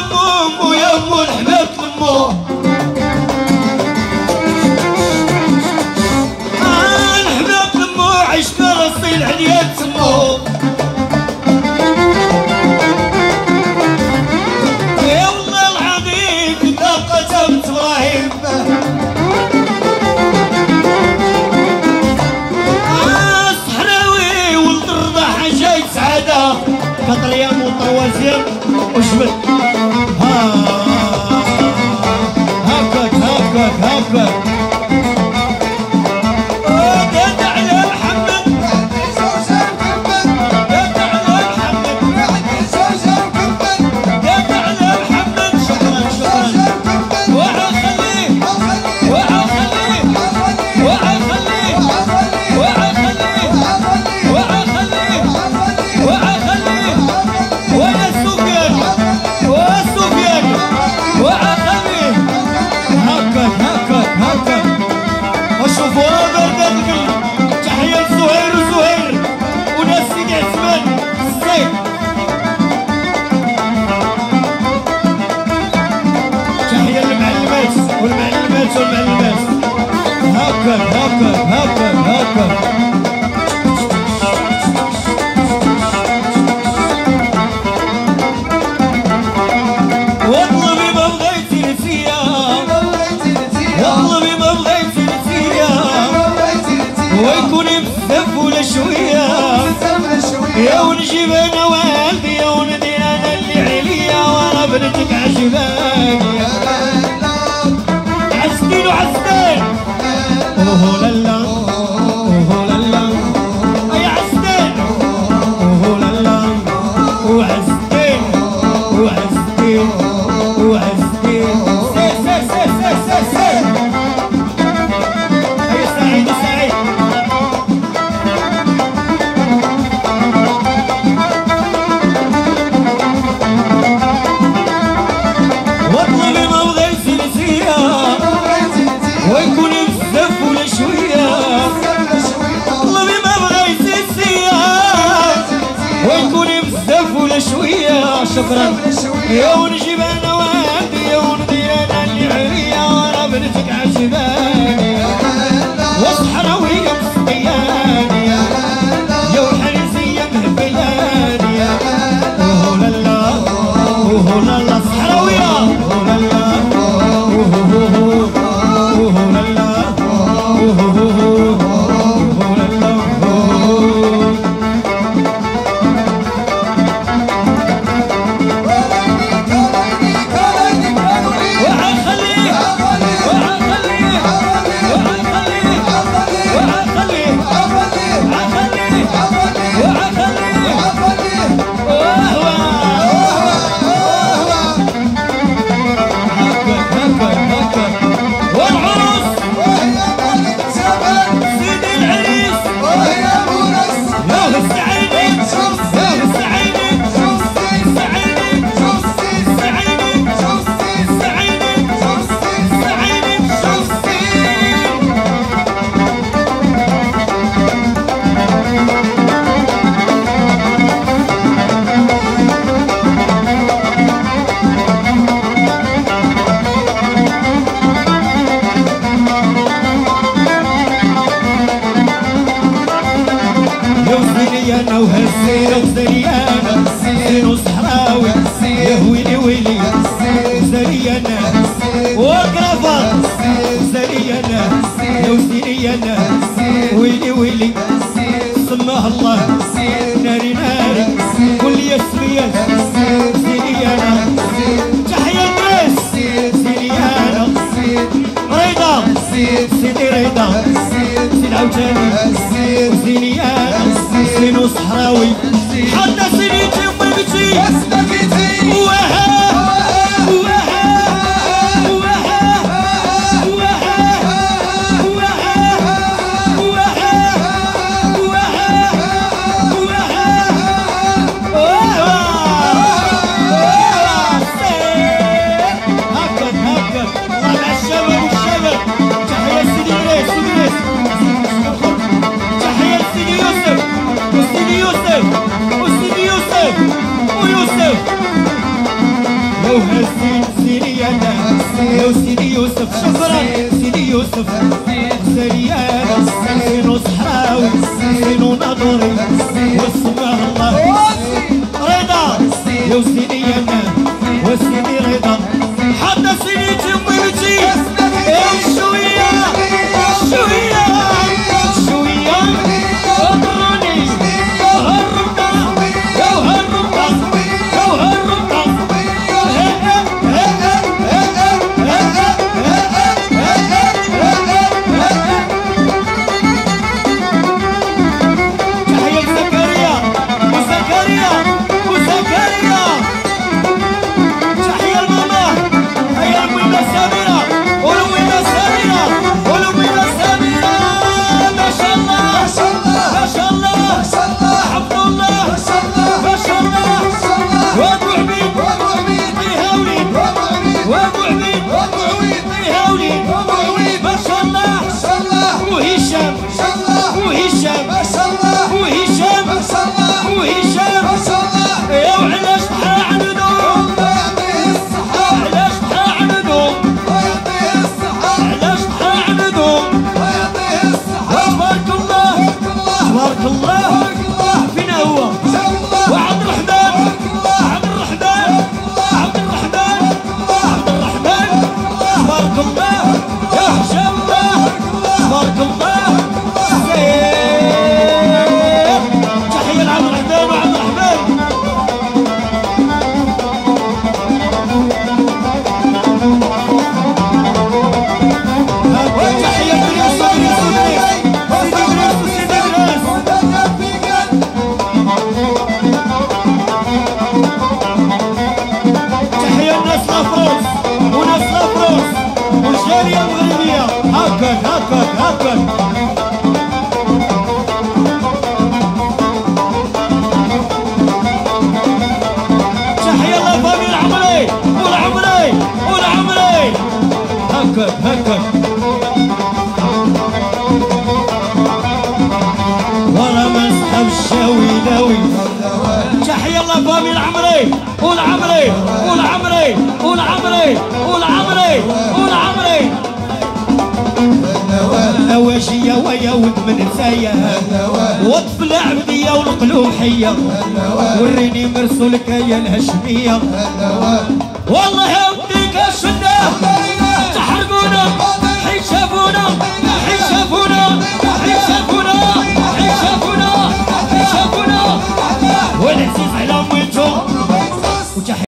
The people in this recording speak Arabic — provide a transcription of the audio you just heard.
مو يا مو الحباب تلمو الحباب تلمو عشنا رصين عليا تسمو يا والله العظيم كنا قسمت ابراهيم صحراوي ولد الرضاحة جاي سعادة كطريام وطوازيم وجبت هكاك هكاك هكاك يا ونجيب انا والدي يا وندير انا اللي عليا وانا بنتك عجباني عزتين وعزتين اوه لالا اوه لالا يا عزتين اوه لالا وعزتين وعزتين وعزتين سير سير سير سير سير سير هيا سعيد سعيد شكرا يا ونجيب انا والدي يا وندير انا اللي عليا وانا بنتك عجباني وصحراوية مسقياني يا وحريزية مهبلاني اوه لالا اوه لالا صحراوية اوه لالا اوه لالا اوه لالا ويلي ويلي سماه الله ناري ناري قول يا سمية سيدي انا تحية الناس سيدي انا رضا سيدي رضا سيدي عاوتاني سيدي انا سينو صحراوي حتى سيدي امي بتي Yusuf سيدي يوسف شكرا سيدي يوسف سريان سينو صحراوي سينو نظري واسمه الله رضا يا سيدي يمان وسيدي رضا حتى سيدي تمويتي شوية شوية شوية اضرني هالرقة يا هالرقة يا هالرقة تحية زكريا وزكريا وزكريا تحية الماما هيا الويلة سميرة والويلة سميرة والويلة سميرة ما شاء الله ما شاء الله ما شاء الله حفظ الله ما شاء الله وابو عبيد فيها وليد وابو عبيد فيها وليد ما شاء الله وهشام وهشام وهشام وهشام يا وعلاش طحا عندهم علاش طحا عندهم علاش طحا عندهم تبارك الله تبارك الله فينا هو وعبد الرحمن عبد الرحمن عبد الرحمن عبد الرحمن تبارك الله يا حشام الله تبارك الله تحية لعبد الرحمن وعبد الرحمن تحية لدريس تحية لناس لافروس وناس لافروس والجالية المغربية هكاك هكاك هكاك تحية لفامي العمري والعمري والعمري هكاك هكاك ورا مسحب الشاوي داوي تحية لفامي العمري والعمري والعمري والعمري والعمري والعمري النواجية ويا ود من نسايا وطف العبدية والقلوب حية وريني مرسولك يا الهشمية والله يوديك الشدة